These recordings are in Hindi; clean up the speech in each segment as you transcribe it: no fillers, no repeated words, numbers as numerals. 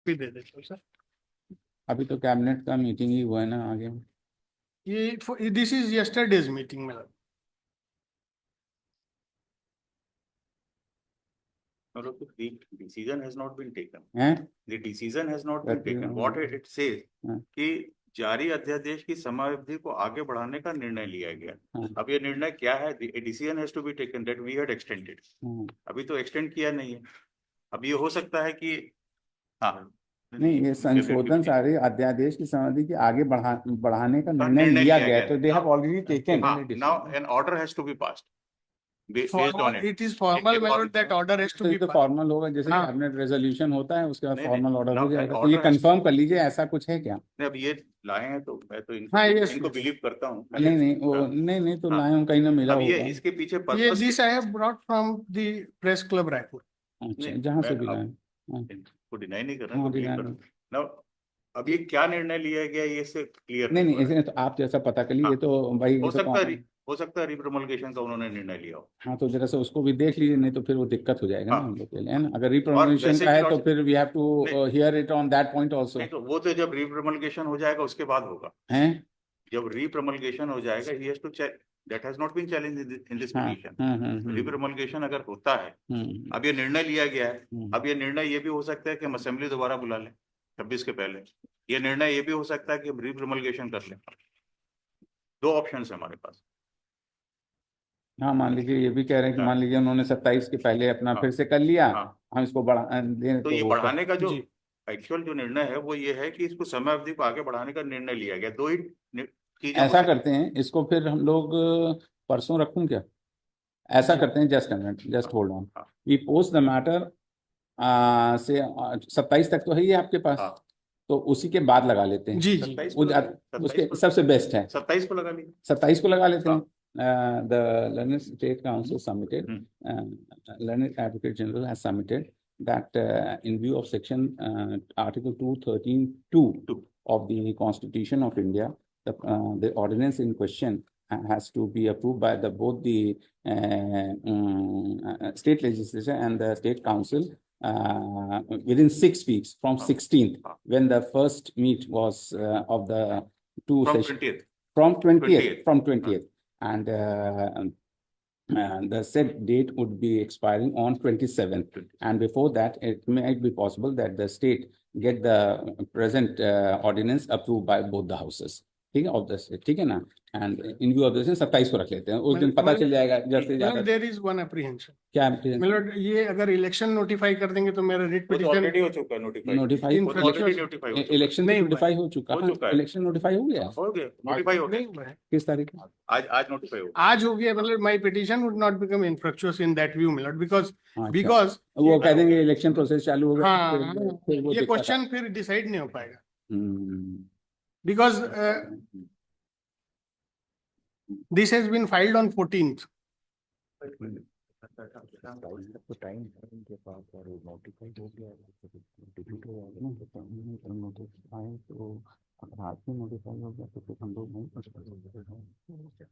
भी दे देते सर। अभी तो कैबिनेट का मीटिंग ही हुआ है ना आगे। ये दिस इज यस्टरडेज मीटिंग में। No, look, the decision has not been taken. हैं? The decision has not been But, taken. What it says हाँ। कि जारी अध्यादेश की समयावधि को आगे बढ़ाने का निर्णय लिया गया। हाँ। अब ये निर्णय क्या है? The decision has to be taken that we had extended. हाँ। अभी तो एक्सटेंड किया नहीं है। अब ये हो सकता है कि हाँ नहीं, ये संशोधन सारे अध्यादेश की समाधि के आगे बढ़ाने का निर्णय लिया गया, तो they have already taken. Now an order has to be passed based on it. It is formal, my lord, that order has to be तो फॉर्मल होगा, जैसे हाँ। कैबिनेट रेजोल्यूशन होता है उसके बाद नहीं, फॉर्मल ऑर्डर हो now जाएगा। an तो ये order has कंफर्म कर लीजिए, ऐसा कुछ है क्या? नहीं, अब ये लाए हैं तो मैं तो हाँ, इनको बिलीव करता हूँ। नहीं वो नहीं तो लाए हम कहीं ना मिला अब ये होगा। इसके पीछे ये purpose this I have brought from the press club Raipur. अच्छा, जहाँ से भी लाए। को डिनाई नहीं कर रहा हाँ, हूँ, deny believe कर रहा हूँ। Now, अब ये क्या निर्णय लिया गया ये से क्लियर नहीं इसमें तो आप जैसा पता कर लीजिए, तो भाई हो सकता है रिप्रोमल्गेशन का उन्होंने निर्णय लिया हो। हाँ, तो जरा सा उसको भी देख लीजिए, नहीं तो फिर वो दिक्कत हो जाएगा ना हाँ। हम लोग के लिए, है ना। अगर रिप्रोमल्गेशन का है तो फिर we have to hear it on that point also. नहीं तो वो तो जब रिप्रोमल्गेशन हो जाएगा उसके बाद होगा। हैं? जब रिप्रोमल्गेशन हो जाएगा he has to check that has not been challenged in this petition. Repromulgation अगर होता है, अब ये निर्णय लिया गया है, अब ये निर्णय ये भी हो सकता है कि हम असेंबली दोबारा बुला लें 26 के पहले। ये निर्णय ये भी हो सकता है कि हम रिप्रोमल्गेशन कर लें। दो ऑप्शन है हमारे पास। हाँ, मान लीजिए ये भी कह रहे हैं कि मान लीजिए उन्होंने 27 के पहले अपना फिर से कर लिया, हम इसको बढ़ा दें तो ये बढ़ाने का जो एक्चुअल जो निर्णय है वो ये है कि इसको समय अवधि को आगे बढ़ाने का निर्णय लिया गया। दो ही चीजें ऐसा करते हैं, इसको फिर हम लोग परसों रखूं क्या? ऐसा करते हैं, just hold on, we post the matter से 27 तक तो है ही आपके पास, तो उसी के बाद लगा लेते हैं। जी उसके सबसे बेस्ट है 27 को लगा लीजिए। 27 को लगा लेते हैं। The Learned State Council submitted, Learned Advocate General has submitted that in view of section Article 213(2) of the Constitution of India, the ordinance in question has to be approved by both the state legislature and the state council within 6 weeks from 16th, when the first meet was of the two sessions. From 20th. And the said date would be expiring on 27th. And before that, it might be possible that the state get the present ordinance approved by both the houses. ठीक है, ऑफ द स्टेट, ठीक है ना। And in view of this 27 को रख लेते हैं, उस दिन पता चल जाएगा जैसे ज्यादा। There is one apprehension. क्या मतलब ये अगर इलेक्शन नोटिफाई कर देंगे तो मेरा रिट पिटीशन ऑलरेडी हो चुका है, नोटिफाई इलेक्शन नोटिफाई हो चुका है। इलेक्शन नोटिफाई हो गया, नोटिफाई हो गया। किस तारीख को? आज नोटिफाई हो, आज हो गया। मतलब my petition would not become infructuous in that view milord, because वो कह देंगे इलेक्शन प्रोसेस चालू हो गया। हाँ, ये क्वेश्चन फिर डिसाइड नहीं हो पाएगा, because this has been filed on 14th.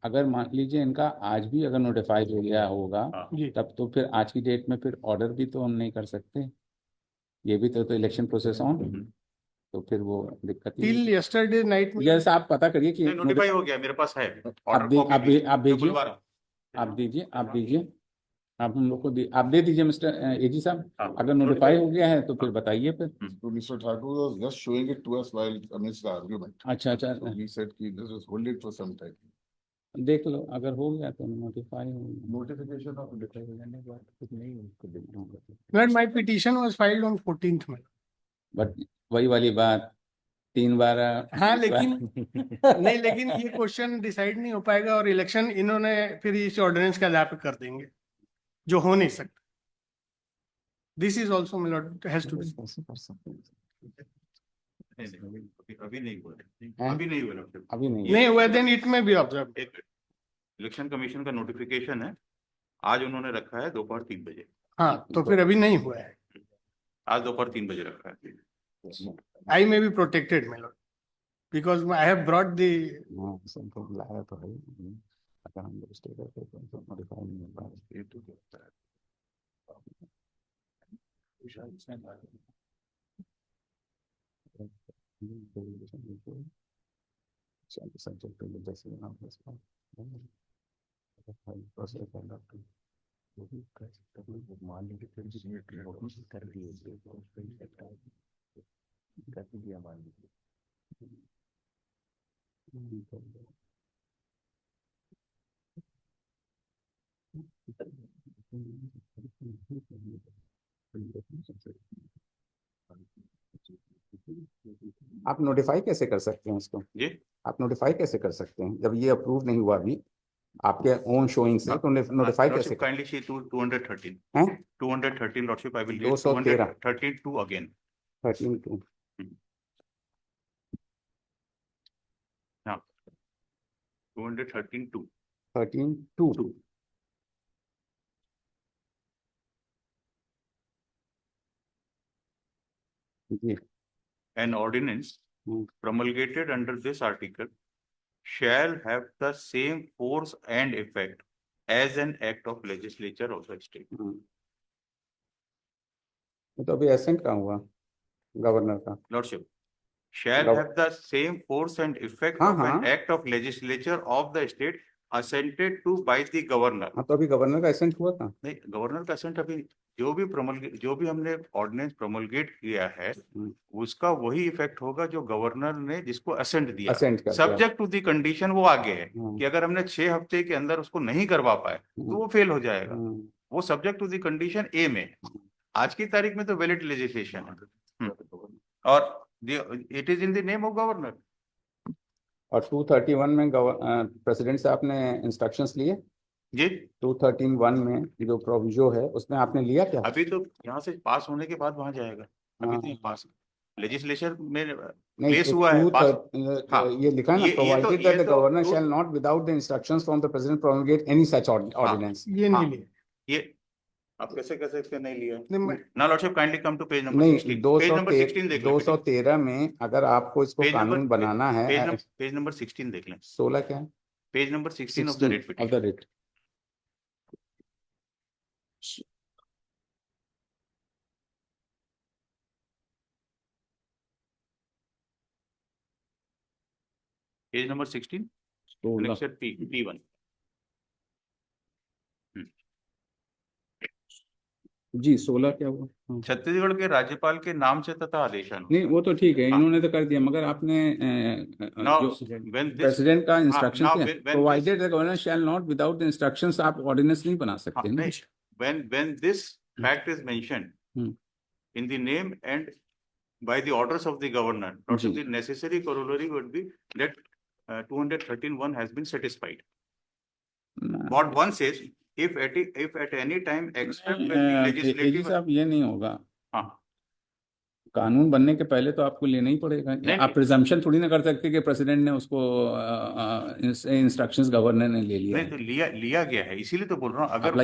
अगर मान लीजिए इनका आज भी अगर नोटिफाई हो गया होगा, तब तो फिर आज की डेट में फिर ऑर्डर भी तो हम नहीं कर सकते। ये भी तो इलेक्शन प्रोसेस ऑन, तो फिर वो दिक्कत टिल यस्टरडे नाइट में। जैसे आप पता करिए कि नोटिफाई हो गया, मेरे पास है। आप भेजिए, आप दीजिए, आप हम लोग को आप दे दीजिए मिस्टर एजी साहब। अगर नोटिफाई हो गया है तो फिर बताइए फिर। So Mr. Thakur was just showing it to us while amidst the argument. अच्छा। So he said कि this was hold it for some time. देख लो, अगर हो गया तो नोटिफाई हो। Notification of नोटिफाई हो जाने के बाद कुछ नहीं उसको देखना होगा। But my petition was filed on 14th में। बट वही वाली बात 3 बार। हाँ, लेकिन नहीं, लेकिन ये क्वेश्चन डिसाइड नहीं हो पाएगा और इलेक्शन इन्होंने फिर इस ऑर्डिनेंस के आधार पर कर देंगे, जो हो नहीं सकता। This is also has to be. अभी नहीं हुआ, then it may be observe. Election commission का नोटिफिकेशन है, आज उन्होंने रखा है दोपहर 3 बजे। हाँ, तो फिर अभी नहीं हुआ है, आज दोपहर 3 बजे रखा है। I may be protected, my lord, because I have brought the लाया तो है, अगर हम लोग स्टे करते तो नोटिफाई नहीं हो पाएगा। Subject to the decision of this one. आप नोटिफाई कैसे कर सकते हैं इसको? जी आप नोटिफाई कैसे कर सकते हैं जब ये अप्रूव नहीं हुआ अभी आपके ओन शोइंग से, तो नोटिफाई कैसे कर? काइंडली सी 213 हैं 213 लॉर्डशिप आई विल 213 232 अगेन 13 हाँ 213 13 जी an ordinance promulgated under this article shall have the same force and effect as an act of legislature of the state. तो अभी एसेंट कहाँ हुआ गवर्नर का? Lordship shall have the same force and effect of an act of legislature of the state assented to by the governor. हाँ तो अभी गवर्नर का एसेंट हुआ था? नहीं, गवर्नर का एसेंट अभी जो भी हमने ऑर्डिनेंस प्रोमलगेट किया है उसका वही इफेक्ट होगा जो गवर्नर ने जिसको असेंट दिया, सब्जेक्ट टू द कंडीशन वो आगे है कि अगर हमने 6 हफ्ते के अंदर उसको नहीं करवा पाए तो वो फेल हो जाएगा। वो सब्जेक्ट टू द कंडीशन ए में, आज की तारीख में तो वैलिड लेजिस्लेशन है और it is in the name of governor. और 231 में प्रेसिडेंट से आपने इंस्ट्रक्शंस लिए जी? 231 में जो प्रोविजो है उसमें आपने लिया क्या? अभी तो यहाँ से पास होने के बाद वहां जाएगा, अभी तो पास लेजिस्लेशन में प्लेस हुआ है पास। ये लिखा है ना, provided that the governor shall not without the instructions from the president promulgate any such ordinance. ये नहीं लिया, ये आप कैसे नहीं लिया ना? Lordship kindly come to page number नहीं 16 पेज नंबर 16 देख लें। 213 में अगर आपको इसको कानून बनाना है, पेज नंबर 16 देख लें। 16 क्या है? Page number 16 of the writ petition. Of the writ. Page number 16 annexure P1। जी 16 क्या हुआ? छत्तीसगढ़ के राज्यपाल के नाम से तथा आदेशानुसार। नहीं वो तो ठीक है, इन्होंने तो कर दिया, मगर आपने प्रेसिडेंट का इंस्ट्रक्शन किया, provided the governor shall not without the instructions, आप ऑर्डिनेंस नहीं बना सकते ना। When this fact is mentioned in the name and by the orders of the governor, the necessary corollary would be that 213(1) has been satisfied. What one says, if at any time except when the legislative साहब ये नहीं होगा। कानून बनने के पहले तो आपको लेना ही पड़ेगा। आप प्रिजम्पशन थोड़ी ना कर सकते कि प्रेसिडेंट ने उसको इंस्ट्रक्शंस गवर्नर ने ले लिया। नहीं तो लिया गया है, इसीलिए तो बोल रहा हूँ। अगर